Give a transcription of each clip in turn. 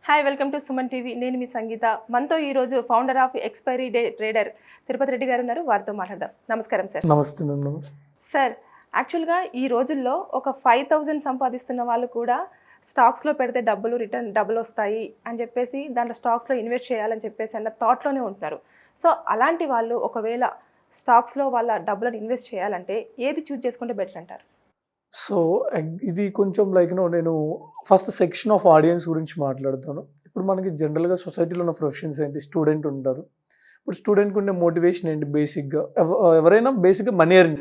Hi welcome to Suman TV. నేను మీ సంగీత. మనతో ఈరోజు founder of expiry day trader Tirupati Reddy గారు ఉన్నారు. వారితో మాట్లాడదాం. నమస్కారం సార్. నమస్తే మ్యామ్. నమస్తే సార్, యాక్చువల్గా ఈ రోజుల్లో ఒక 5,000 సంపాదిస్తున్న వాళ్ళు కూడా స్టాక్స్లో పెడితే డబ్బులు వస్తాయి అని చెప్పేసి దాంట్లో స్టాక్స్లో ఇన్వెస్ట్ చేయాలని చెప్పేసి అన్న థాట్లోనే ఉంటున్నారు. సో అలాంటి వాళ్ళు ఒకవేళ స్టాక్స్లో వాళ్ళ డబ్బులను ఇన్వెస్ట్ చేయాలంటే ఏది చూజ్ చేసుకుంటే బెటర్ అంటారు? సో ఇది కొంచెం నేను ఫస్ట్ సెక్షన్ ఆఫ్ ఆడియన్స్ గురించి మాట్లాడతాను. ఇప్పుడు మనకి జనరల్గా సొసైటీలో ఉన్న ప్రొఫెషన్స్ ఏంటి? స్టూడెంట్ ఉంటారు. ఇప్పుడు స్టూడెంట్కి ఉండే మోటివేషన్ ఏంటి? బేసిక్గా ఎవరైనా బేసిక్గా మనీ ఎర్న్.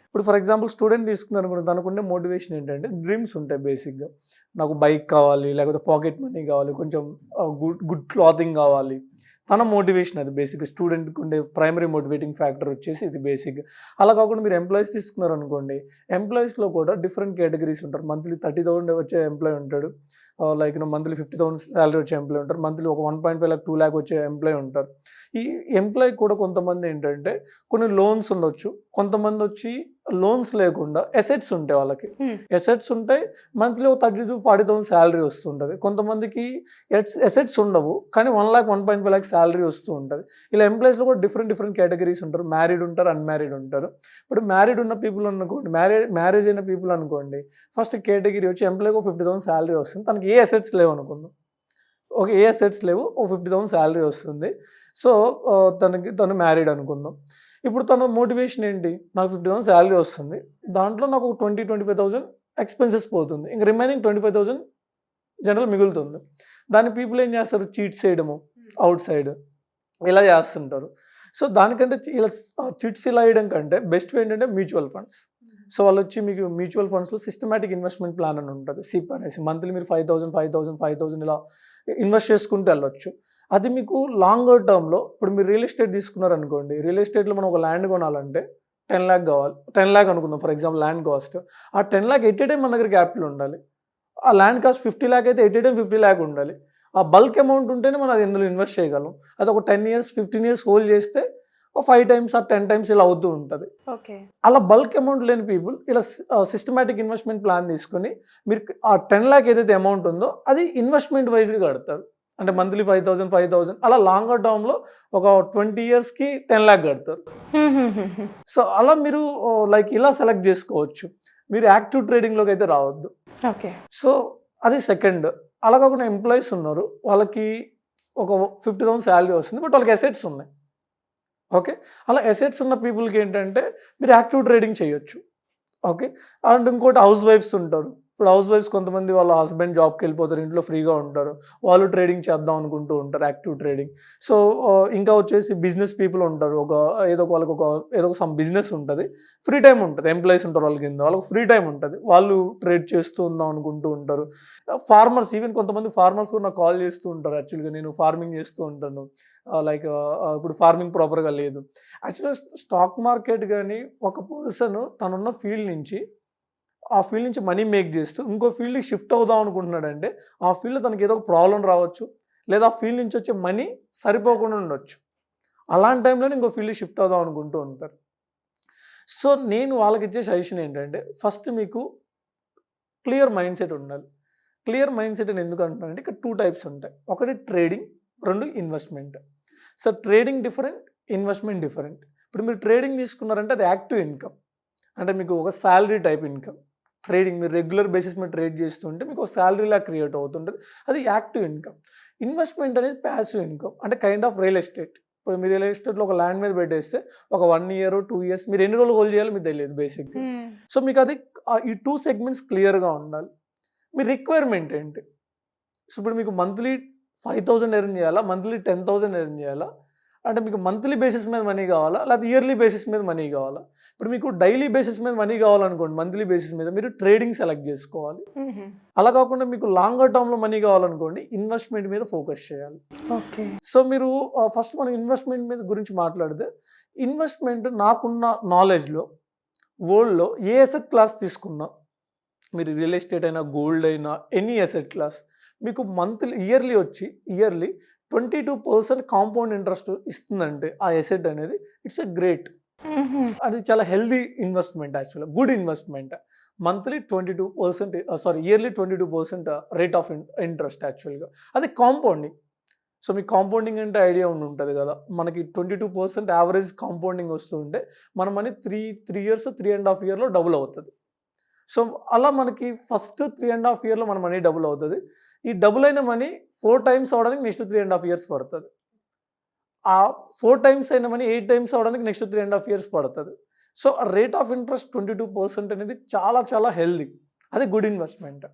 ఇప్పుడు ఫర్ ఎగ్జాంపుల్ స్టూడెంట్ తీసుకున్నారు అనుకోండి, తనకు ఉండే మోటివేషన్ ఏంటంటే డ్రీమ్స్ ఉంటాయి. బేసిక్గా నాకు బైక్ కావాలి, లేకపోతే పాకెట్ మనీ కావాలి, కొంచెం గుడ్ క్లాతింగ్ కావాలి. తన మోటివేషన్ అది బేసిక్గా. స్టూడెంట్కి ఉండే ప్రైమరీ మోటివేటింగ్ ఫ్యాక్టర్ వచ్చేసి ఇది బేసిక్గా. అలా కాకుండా మీరు ఎంప్లాయీస్ తీసుకున్నారు అనుకోండి, ఎంప్లాయీస్లో కూడా డిఫరెంట్ కేటగిరీస్ ఉంటారు. మంత్లీ 30,000 వచ్చే ఎంప్లాయీ ఉంటాడు, మంత్లీ 50,000 శాలరీ వచ్చే ఎంప్లాయీ ఉంటారు, మంత్లీ ఒక 1.5 lakh 2 lakh వచ్చే ఎంప్లాయీ ఉంటారు. ఈ ఎంప్లాయీ కూడా కొంతమంది ఏంటంటే కొన్ని లోన్స్ ఉండొచ్చు, కొంతమంది వచ్చి లోన్స్ లేకుండా ఎసెట్స్ ఉంటాయి. వాళ్ళకి ఎసెట్స్ ఉంటాయి, మంత్లీ 30,000 to 40,000 శాలరీ వస్తుంటుంది. కొంతమందికి ఎసెట్స్ ఉండవు కానీ 1 lakh 1.5 lakh శాలరీ వస్తూ ఉంటుంది. ఇలా ఎంప్లాయీస్లో కూడా డిఫరెంట్ కేటగిరీస్ ఉంటారు. మ్యారీడ్ ఉంటారు, అన్మ్యారీడ్ ఉంటారు. ఇప్పుడు మ్యారీడ్ ఉన్న పీపుల్ అనుకోండి, మ్యారేజ్ అయిన పీపుల్ అనుకోండి, ఫస్ట్ కేటగిరీ వచ్చి ఎంప్లాయ్కి 50,000 శాలరీ వస్తుంది. తనకి ఏ అసెట్స్ లేవు అనుకుందాం, ఏ అసెట్స్ లేవు, 50,000 శాలరీ వస్తుంది. సో తను మ్యారీడ్ అనుకుందాం. ఇప్పుడు తన మోటివేషన్ ఏంటి? నాకు 50,000 శాలరీ వస్తుంది, దాంట్లో నాకు 20-25,000 ఎక్స్పెన్సెస్ పోతుంది, ఇంక రిమైనింగ్ 25,000 జనరల్ మిగులుతుంది. దాన్ని పీపుల్ ఏం చేస్తారు? చీట్స్ చేయడము అవుట్ సైడ్ ఇలా చేస్తుంటారు. సో దానికంటే ఇలా చిట్స్ ఇలా వేయడం కంటే బెస్ట్ ఏంటంటే మ్యూచువల్ ఫండ్స్. సో వాళ్ళు వచ్చి మీకు మ్యూచువల్ ఫండ్స్లో సిస్టమాటిక్ ఇన్వెస్ట్మెంట్ ప్లాన్ అని ఉంటుంది, సిప్ అనేసి. మంత్లీ మీరు 5,000 ఇలా ఇన్వెస్ట్ చేసుకుంటూ వెళ్ళొచ్చు. అది మీకు లాంగర్ టర్మ్లో, ఇప్పుడు మీరు రియల్ ఎస్టేట్ తీసుకున్నారనుకోండి, రియల్ ఎస్టేట్లో మనం ఒక ల్యాండ్ కొనాలంటే 10 lakh కావాలి. 10 lakh అనుకుందాం ఫర్ ఎగ్జాంపుల్ ల్యాండ్ కాస్ట్. ఆ 10 lakh ఎట్ ఏ టైం మన దగ్గర క్యాపిటల్ ఉండాలి. ఆ ల్యాండ్ కాస్ట్ 50 lakh అయితే ఎట్ ఏ టైం 50 lakh ఉండాలి. ఆ బల్క్ అమౌంట్ ఉంటేనే మనం అది ఇందులో ఇన్వెస్ట్ చేయగలం. అది ఒక 10 years 15 years హోల్డ్ చేస్తే 5 times or 10 times ఇలా అవుతూ ఉంటుంది. అలా బల్క్ అమౌంట్ లేని పీపుల్ ఇలా సిస్టమాటిక్ ఇన్వెస్ట్మెంట్ ప్లాన్ తీసుకొని మీరు ఆ 10 lakh ఏదైతే అమౌంట్ ఉందో అది ఇన్వెస్ట్మెంట్ వైజ్గా కడతారు. అంటే మంత్లీ 5,000 అలా లాంగర్ టర్మ్లో ఒక 20 yearsకి 10 lakh కడతారు. సో అలా మీరు ఇలా సెలెక్ట్ చేసుకోవచ్చు. మీరు యాక్టివ్ ట్రేడింగ్లోకి అయితే రావద్దు. సో అది సెకండ్. అలా కాకుండా ఎంప్లాయీస్ ఉన్నారు, వాళ్ళకి ఒక 50,000 శాలరీ వస్తుంది, బట్ వాళ్ళకి అసెట్స్ ఉన్నాయి. ఓకే, అలా అసెట్స్ ఉన్న పీపుల్కి ఏంటంటే మీరు యాక్టివ్ ట్రేడింగ్ చేయొచ్చు. ఓకే, అండ్ ఇంకోటి హౌస్ వైఫ్స్ ఉంటారు. ఇప్పుడు హౌస్ వైఫ్స్ కొంతమంది వాళ్ళ హస్బెండ్ జాబ్కి వెళ్ళిపోతారు, ఇంట్లో ఫ్రీగా ఉంటారు, వాళ్ళు ట్రేడింగ్ చేద్దాం అనుకుంటూ ఉంటారు, యాక్టివ్ ట్రేడింగ్. సో ఇంకా వచ్చేసి బిజినెస్ పీపుల్ ఉంటారు, ఏదో ఒక సమ్ బిజినెస్ ఉంటుంది, ఫ్రీ టైం ఉంటుంది. ఎంప్లాయీస్ ఉంటారు వాళ్ళ కింద, వాళ్ళకి ఫ్రీ టైం ఉంటుంది, వాళ్ళు ట్రేడ్ చేస్తూ ఉందాం అనుకుంటూ ఉంటారు. ఫార్మర్స్, ఈవెన్ కొంతమంది ఫార్మర్స్ కూడా నాకు కాల్ చేస్తూ ఉంటారు. యాక్చువల్గా నేను ఫార్మింగ్ చేస్తూ ఉంటాను, ఇప్పుడు ఫార్మింగ్ ప్రాపర్గా లేదు. యాక్చువల్గా స్టాక్ మార్కెట్ కానీ ఒక పర్సన్ తనున్న ఫీల్డ్ నుంచి మనీ మేక్ చేస్తూ ఇంకో ఫీల్డ్కి షిఫ్ట్ అవుదాం అనుకుంటున్నాడంటే ఆ ఫీల్డ్లో తనకి ఏదో ఒక ప్రాబ్లం రావచ్చు, లేదా ఆ ఫీల్డ్ నుంచి వచ్చే మనీ సరిపోకుండా ఉండొచ్చు. అలాంటి టైంలోనే ఇంకో ఫీల్డ్కి షిఫ్ట్ అవుదాం అనుకుంటూ ఉంటారు. సో నేను వాళ్ళకి ఇచ్చే సజెషన్ ఏంటంటే, ఫస్ట్ మీకు క్లియర్ మైండ్ సెట్ ఉండాలి. క్లియర్ మైండ్ సెట్ అని ఎందుకు అంటున్నానంటే, ఇక్కడ 2 types ఉంటాయి. ఒకటి trading, 2 investment. So trading different, investment different. ఇప్పుడు మీరు ట్రేడింగ్ తీసుకున్నారంటే అది యాక్టివ్ ఇన్కమ్, అంటే మీకు ఒక శాలరీ టైప్ ఇన్కమ్. ట్రేడింగ్ మీరు రెగ్యులర్ బేసిస్ మీద ట్రేడ్ చేస్తుంటే మీకు ఒక శాలరీలా క్రియేట్ అవుతుంటుంది, అది యాక్టివ్ ఇన్కమ్. ఇన్వెస్ట్మెంట్ అనేది ప్యాసివ్ ఇన్కమ్, అంటే కైండ్ ఆఫ్ రియల్ ఎస్టేట్. ఇప్పుడు మీరు రియల్ ఎస్టేట్లో ఒక ల్యాండ్ మీద పెట్టేస్తే ఒక 1 year 2 years మీరు ఎన్ని రోజులు హోల్డ్ చేయాలో మీకు తెలియదు బేసిక్గా. సో మీకు అది ఈ 2 segments క్లియర్గా ఉండాలి. మీ రిక్వైర్మెంట్ ఏంటి? సో ఇప్పుడు మీకు మంత్లీ 5,000 ఎర్న్ చేయాలా, మంత్లీ 10,000 ఎర్న్ చేయాలా, అంటే మీకు మంత్లీ బేసిస్ మీద మనీ కావాలా, లేదా ఇయర్లీ బేసిస్ మీద మనీ కావాలా? ఇప్పుడు మీకు డైలీ బేసిస్ మీద మనీ కావాలనుకోండి, మంత్లీ బేసిస్ మీద మీరు ట్రేడింగ్ సెలెక్ట్ చేసుకోవాలి. అలా కాకుండా మీకు లాంగర్ టర్మ్లో మనీ కావాలనుకోండి, ఇన్వెస్ట్మెంట్ మీద ఫోకస్ చేయాలి. సో మీరు ఫస్ట్ మనం ఇన్వెస్ట్మెంట్ మీద గురించి మాట్లాడితే, ఇన్వెస్ట్మెంట్ నాకున్న నాలెడ్జ్లో వరల్డ్లో ఏ అసెట్ క్లాస్ తీసుకున్నా, మీరు రియల్ ఎస్టేట్ అయినా, గోల్డ్ అయినా, ఎనీ అసెట్ క్లాస్, మీకు ఇయర్లీ 22% కాంపౌండ్ ఇంట్రెస్ట్ ఇస్తుందంటే ఆ ఎసెట్ అనేది ఇట్స్ ఎ గ్రేట్. అది చాలా హెల్దీ ఇన్వెస్ట్మెంట్, యాక్చువల్గా good investment. Monthly 22%, yearly 22% rate of interest యాక్చువల్గా. అది కాంపౌండింగ్. సో మీకు కాంపౌండింగ్ అంటే ఐడియా ఉంటుంది కదా, మనకి 22% యావరేజ్ కాంపౌండింగ్ వస్తూ ఉంటే మన మనీ 3 ఇయర్స్ 3.5 ఇయర్లో డబుల్ అవుతుంది. సో అలా మనకి ఫస్ట్ 3.5 ఇయర్లో మన మనీ డబుల్ అవుతుంది. ఈ డబుల్ అయిన మనీ 4 టైమ్స్ అవడానికి నెక్స్ట్ 3.5 ఇయర్స్ పడుతుంది. ఆ 4 టైమ్స్ అయిన మనీ 8 టైమ్స్ అవడానికి నెక్స్ట్ 3.5 ఇయర్స్ పడుతుంది. సో రేట్ ఆఫ్ ఇంట్రెస్ట్ 22% అనేది చాలా చాలా హెల్దీ. అది గుడ్ ఇన్వెస్ట్మెంట్.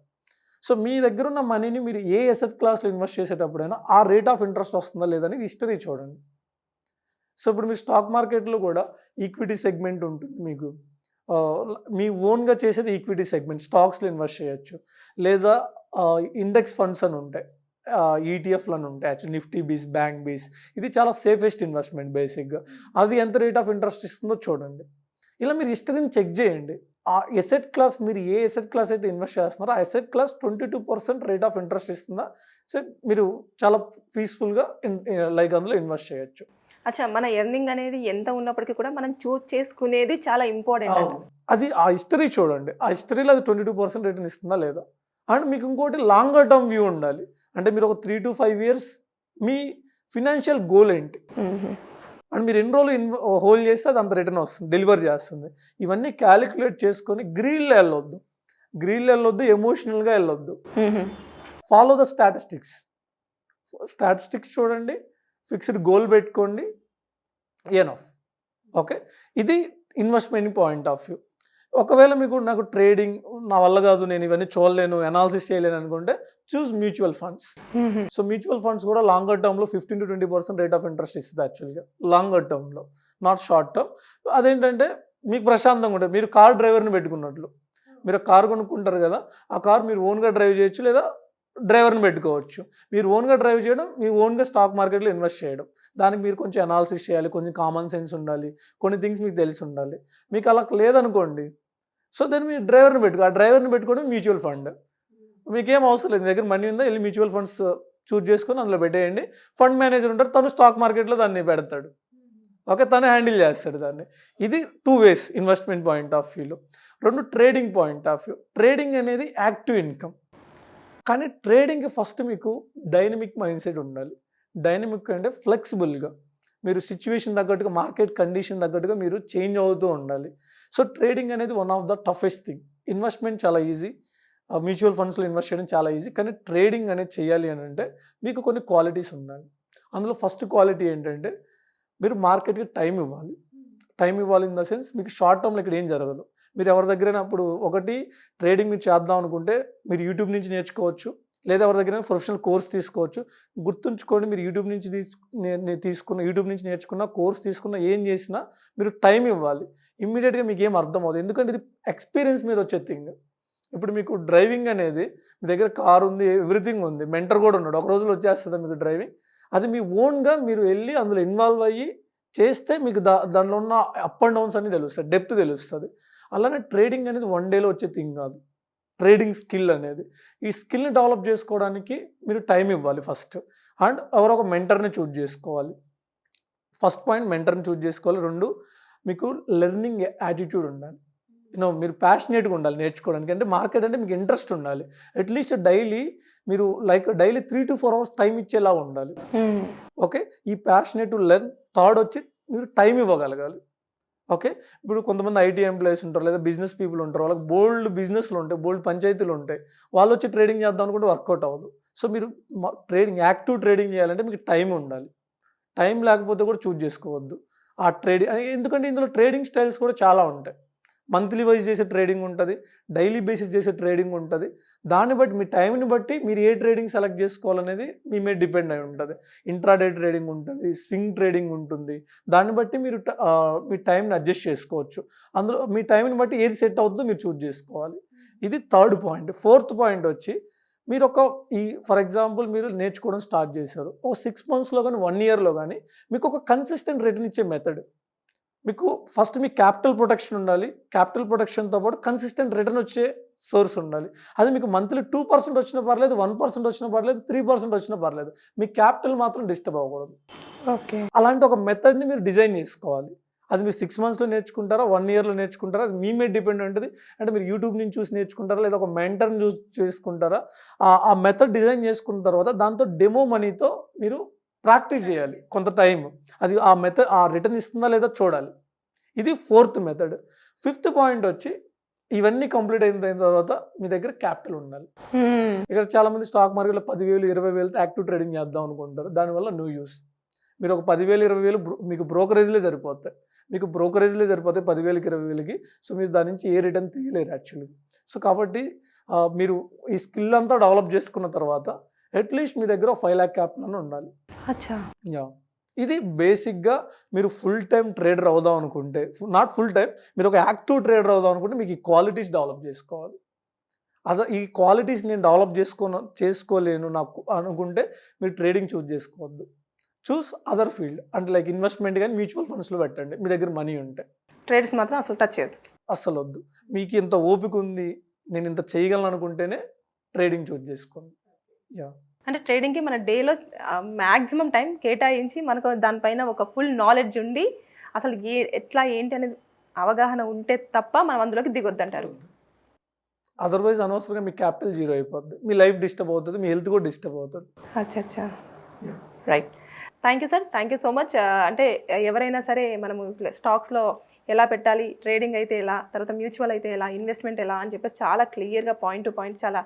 సో మీ దగ్గర ఉన్న మనీని మీరు ఏ అసెట్ క్లాస్లో ఇన్వెస్ట్ చేసేటప్పుడైనా ఆ రేట్ ఆఫ్ ఇంట్రెస్ట్ వస్తుందా లేదని హిస్టరీ చూడండి. సో ఇప్పుడు మీరు స్టాక్ మార్కెట్లో కూడా ఈక్విటీ సెగ్మెంట్ ఉంటుంది మీకు. మీ ఓన్గా చేసేది ఈక్విటీ సెగ్మెంట్, స్టాక్స్లో ఇన్వెస్ట్ చేయొచ్చు. లేదా ఇండెక్స్ ఫండ్స్ అని ఉంటాయి, ఈటీఎఫ్లు అని ఉంటాయి యాక్చువల్, నిఫ్టీ బీస్, బ్యాంక్ బీస్. ఇది చాలా సేఫెస్ట్ ఇన్వెస్ట్మెంట్ బేసిక్గా. అది ఎంత రేట్ ఆఫ్ ఇంట్రెస్ట్ ఇస్తుందో చూడండి. ఇలా మీరు హిస్టరీని చెక్ చేయండి. ఆ ఎసెట్ క్లాస్, మీరు ఏ ఎసెట్ క్లాస్ అయితే ఇన్వెస్ట్ చేస్తున్నారో ఆ asset class 22% rate of interest ఇస్తుందా, సో మీరు చాలా పీస్ఫుల్గా లైక్ అందులో ఇన్వెస్ట్ చేయొచ్చు. అచ్చా, మన ఎర్నింగ్ అనేది ఎంత ఉన్నప్పటికీ కూడా మనం చూస్ చేసుకునేది చాలా ఇంపార్టెంట్ అంట. అది ఆ హిస్టరీ చూడండి, ఆ హిస్టరీలో అది 22% రిటర్న్ ఇస్తుందా లేదా. అండ్ మీకు ఇంకోటి లాంగర్ టర్మ్ వ్యూ ఉండాలి. అంటే మీరు ఒక 3 to 5 years me financial goal ఏంటి, అండ్ మీరు ఎన్ని రోజులు హోల్డ్ చేస్తే అది అంత రిటర్న్ వస్తుంది, డెలివర్ చేస్తుంది. ఇవన్నీ క్యాలిక్యులేట్ చేసుకొని గ్రీన్లో వెళ్ళొద్దు, ఎమోషనల్గా వెళ్ళొద్దు. ఫాలో ద స్టాటిస్టిక్స్ చూడండి, ఫిక్స్డ్ గోల్ పెట్టుకోండి, ఎనఫ్. ఓకే, ఇది ఇన్వెస్ట్మెంట్ పాయింట్ ఆఫ్ వ్యూ. ఒకవేళ నాకు ట్రేడింగ్ నా వల్ల కాదు, నేను ఇవన్నీ చూడలేను, అనాలిసిస్ చేయలేను అనుకుంటే choose mutual funds. So mutual funds కూడా లాంగర్ టర్మ్లో 15 to 20% రేట్ ఆఫ్ ఇంట్రెస్ట్ ఇస్తుంది యాక్చువల్గా, లాంగర్ టర్మ్లో, నాట్ షార్ట్ టర్మ్. అదేంటంటే మీకు ప్రశాంతంగా ఉంటుంది. మీరు కార్ డ్రైవర్ని పెట్టుకున్నట్లు, మీరు కార్ కొనుక్కుంటారు కదా, ఆ కార్ మీరు ఓన్గా డ్రైవ్ చేయొచ్చు, లేదా డ్రైవర్ని పెట్టుకోవచ్చు. మీరు ఓన్గా డ్రైవ్ చేయడం, మీ ఓన్గా స్టాక్ మార్కెట్లో ఇన్వెస్ట్ చేయడం, దానికి మీరు కొంచెం అనాలిసిస్ చేయాలి, కొంచెం కామన్ సెన్స్ ఉండాలి, కొన్ని థింగ్స్ మీకు తెలిసి ఉండాలి. మీకు అలా లేదనుకోండి, సో దాన్ని మీరు ఆ డ్రైవర్ని పెట్టుకోవడం మ్యూచువల్ ఫండ్. మీకేం అవసరం లేదు, మీ దగ్గర మనీ ఉందా, వెళ్ళి మ్యూచువల్ ఫండ్స్ చూస్ చేసుకొని అందులో పెట్టేయండి. ఫండ్ మేనేజర్ ఉంటారు, తను స్టాక్ మార్కెట్లో దాన్ని పెడతాడు. ఓకే, తను హ్యాండిల్ చేస్తాడు దాన్ని. ఇది 2 ways ఇన్వెస్ట్మెంట్ పాయింట్ ఆఫ్ వ్యూలో. 2 trading point of view. Trading అనేది యాక్టివ్ ఇన్కమ్, కానీ ట్రేడింగ్కి ఫస్ట్ మీకు డైనమిక్ మైండ్ సెట్ ఉండాలి. డైనమిక్ అంటే ఫ్లెక్సిబుల్గా, మీరు సిచ్యువేషన్ తగ్గట్టుగా, మార్కెట్ కండిషన్ తగ్గట్టుగా మీరు చేంజ్ అవుతూ ఉండాలి. సో ట్రేడింగ్ అనేది one of the toughest thing. Investment చాలా ఈజీ, మ్యూచువల్ ఫండ్స్లో ఇన్వెస్ట్ చేయడం చాలా ఈజీ, కానీ ట్రేడింగ్ అనేది చేయాలి అని అంటే మీకు కొన్ని క్వాలిటీస్ ఉండాలి. అందులో ఫస్ట్ క్వాలిటీ ఏంటంటే మీరు మార్కెట్కి టైం ఇవ్వాలి. ఇన్ ద సెన్స్, మీకు షార్ట్ టర్మ్లో ఇక్కడ ఏం జరగదు. మీరు ఎవరి దగ్గరైనా ఇప్పుడు ఒకటి ట్రేడింగ్ మీరు చేద్దాం అనుకుంటే మీరు యూట్యూబ్ నుంచి నేర్చుకోవచ్చు, లేదా ఎవరి దగ్గర ప్రొఫెషనల్ కోర్స్ తీసుకోవచ్చు. గుర్తుంచుకోండి, మీరు యూట్యూబ్ నుంచి నేర్చుకున్న కోర్స్ తీసుకున్న ఏం చేసినా మీరు టైం ఇవ్వాలి. ఇమ్మీడియట్గా మీకు ఏం అర్థం అవుతుంది, ఎందుకంటే ఇది ఎక్స్పీరియన్స్ మీద వచ్చే థింగ్. ఇప్పుడు మీకు డ్రైవింగ్ అనేది, మీ దగ్గర కార్ ఉంది, ఎవ్రీథింగ్ ఉంది, మెంటర్ కూడా ఉన్నాడు, ఒక రోజులో వచ్చేస్తుందా మీకు డ్రైవింగ్? అది మీ ఓన్గా మీరు వెళ్ళి అందులో ఇన్వాల్వ్ అయ్యి చేస్తే మీకు దానిలో ఉన్న అప్ అండ్ డౌన్స్ అన్ని తెలుస్తాయి, డెప్త్ తెలుస్తుంది. అలానే ట్రేడింగ్ అనేది 1 డేలో వచ్చే థింగ్ కాదు. ట్రేడింగ్ స్కిల్ అనేది, ఈ స్కిల్ని డెవలప్ చేసుకోవడానికి మీరు టైం ఇవ్వాలి ఫస్ట్. అండ్ ఎవరో ఒక మెంటర్ని చూజ్ చేసుకోవాలి. ఫస్ట్ పాయింట్, మెంటర్ని చూజ్ చేసుకోవాలి. 2, మీకు లెర్నింగ్ యాటిట్యూడ్ ఉండాలి. మీరు ప్యాషనేట్గా ఉండాలి నేర్చుకోవడానికి. అంటే మార్కెట్ అంటే మీకు ఇంట్రెస్ట్ ఉండాలి. అట్లీస్ట్ మీరు డైలీ 3 to 4 hours టైం ఇచ్చేలా ఉండాలి. ఓకే, ఈ ప్యాషనేట్ టు లెర్న్. థర్డ్ వచ్చి మీరు టైం ఇవ్వగలగాలి. ఓకే, ఇప్పుడు కొంతమంది ఐటీ ఎంప్లాయీస్ ఉంటారు, లేదా బిజినెస్ పీపుల్ ఉంటారు, వాళ్ళకి బోల్డ్ బిజినెస్లు ఉంటాయి, బోల్డ్ పంచాయతీలు ఉంటాయి, వాళ్ళు వచ్చి ట్రేడింగ్ చేద్దాం అనుకుంటే వర్కౌట్ అవ్వదు. సో మీరు యాక్టివ్ ట్రేడింగ్ చేయాలంటే మీకు టైం ఉండాలి. టైం లేకపోతే కూడా చూజ్ చేసుకోవద్దు ఆ ట్రేడింగ్. ఎందుకంటే ఇందులో ట్రేడింగ్ స్టైల్స్ కూడా చాలా ఉంటాయి. మంత్లీ వైజ్ చేసే ట్రేడింగ్ ఉంటుంది, డైలీ బేసిస్ చేసే ట్రేడింగ్ ఉంటుంది. దాన్ని బట్టి మీ టైంని బట్టి మీరు ఏ ట్రేడింగ్ సెలెక్ట్ చేసుకోవాలనేది మీ మీద డిపెండ్ అయి ఉంటుంది. ఇంట్రాడే ట్రేడింగ్ ఉంటుంది, స్వింగ్ ట్రేడింగ్ ఉంటుంది. దాన్ని బట్టి మీరు మీ టైంని అడ్జస్ట్ చేసుకోవచ్చు. అందులో మీ టైంని బట్టి ఏది సెట్ అవుతుందో మీరు చూజ్ చేసుకోవాలి. ఇది థర్డ్ పాయింట్. ఫోర్త్ పాయింట్ వచ్చి, మీరు ఫర్ ఎగ్జాంపుల్ మీరు నేర్చుకోవడం స్టార్ట్ చేశారు, ఒక 6 monthsలో కానీ 1 yearలో కానీ మీకు ఒక కన్సిస్టెంట్ రిటర్న్ ఇచ్చే మెథడ్. మీకు ఫస్ట్ మీ క్యాపిటల్ ప్రొటెక్షన్ ఉండాలి. క్యాపిటల్ ప్రొటెక్షన్తో పాటు కన్సిస్టెంట్ రిటర్న్ వచ్చే సోర్స్ ఉండాలి. అది మీకు మంత్లీ 2% వచ్చినా పర్లేదు, 1% వచ్చినా పర్లేదు, 3% వచ్చినా పర్లేదు, మీ క్యాపిటల్ మాత్రం డిస్టర్బ్ అవ్వకూడదు. ఓకే, అలాంటి ఒక మెథడ్ని మీరు డిజైన్ చేసుకోవాలి. అది మీరు 6 మంత్స్లో నేర్చుకుంటారా, 1 ఇయర్లో నేర్చుకుంటారా, అది మీ మీద డిపెండ్ ఉంటుంది. అంటే మీరు యూట్యూబ్ నుంచి చూసి నేర్చుకుంటారా, లేదా ఒక మెంటర్ని చూసి చేసుకుంటారా. ఆ మెథడ్ డిజైన్ చేసుకున్న తర్వాత దాంతో డెమో మనీతో మీరు ప్రాక్టీస్ చేయాలి కొంత టైం. అది ఆ రిటర్న్ ఇస్తుందా లేదా చూడాలి. ఇది 4th మెథడ్. 5th పాయింట్ వచ్చి ఇవన్నీ కంప్లీట్ అయిన తర్వాత మీ దగ్గర క్యాపిటల్ ఉండాలి. ఇక్కడ చాలామంది స్టాక్ మార్కెట్లో 10,000, 20,000తో యాక్టివ్ ట్రేడింగ్ చేద్దాం అనుకుంటారు. దానివల్ల నో యూస్. మీరు ఒక 10,000, 20,000 మీకు బ్రోకరేజ్లే సరిపోతాయి. 10,000కి, 20,000కి. సో మీరు దాని నుంచి ఏ రిటర్న్ తీయలేరు యాక్చువల్లీ. సో కాబట్టి మీరు ఈ స్కిల్ అంతా డెవలప్ చేసుకున్న తర్వాత అట్లీస్ట్ మీ దగ్గర 5 lakh క్యాపిటల్ అని ఉండాలి. యాహ్! ఇది బేసిక్‌గా మీరు ఫుల్ టైమ్ ట్రేడర్ అవుదాం అనుకుంటే, నాట్ ఫుల్ టైమ్, మీరు ఒక యాక్టివ్ ట్రేడర్ అవుదాం అనుకుంటే మీకు ఈ క్వాలిటీస్ డెవలప్ చేసుకోవాలి. ఈ క్వాలిటీస్ నేను డెవలప్ చేసుకోలేను నాకు అనుకుంటే మీరు ట్రేడింగ్ చూజ్ చేసుకోవద్దు. చూస్ అదర్ ఫీల్డ్. అంటే లైక్ ఇన్వెస్ట్మెంట్ గాని, మ్యూచువల్ ఫండ్స్‌లో పెట్టండి మీ దగ్గర మనీ ఉంటే. ట్రేడ్స్ మాత్రం అసలు టచ్ చేయొద్దు. అస్సలొద్దు. మీకు ఇంత ఓపిక ఉంది, నేను ఇంత చేయగలను అనుకుంటేనే ట్రేడింగ్ చూజ్ చేసుకోండి. యాహ్! అంటే ట్రేడింగ్‌కి మన డేలో మాక్సిమం టైం కేటాయించి మనకు దానిపైన ఒక ఫుల్ నాలెడ్జ్ ఉండి అసలు ఎట్లా ఏంటి అనేది అవగాహన ఉంటే తప్ప మనం అందులోకి దిగొద్దంటారు. అదర్‌వైజ్ అనవసరంగా మీ క్యాపిటల్ జీరో అయిపోద్ది. మీ లైఫ్ డిస్టర్బ్ అవుతది. మీ హెల్త్ కూడా డిస్టర్బ్ అవుతది. అచ్చచ్చా! Right. Thank you sir. Thank you so much. అంటే ఎవరైనా సరే మనము స్టాక్స్‌లో ఎలా పెట్టాలి, ట్రేడింగ్ అయితే ఎలా, తర్వాత మ్యూచువల్ అయితే ఎలా, ఇన్వెస్ట్మెంట్ ఎలా అని చెప్పేసి చాలా క్లియర్‌గా పాయింట్ టు పాయింట్ చాలా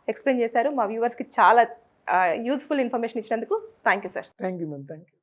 ఎక్స్‌ప్లెయిన్ చేశారు. మా వ్యూవర్స్‌కి చాలా యూజ్‌ఫుల్ ఇన్ఫర్మేషన్ ఇచ్చినందుకు thank you sir. Thank you ma'am. Thank you.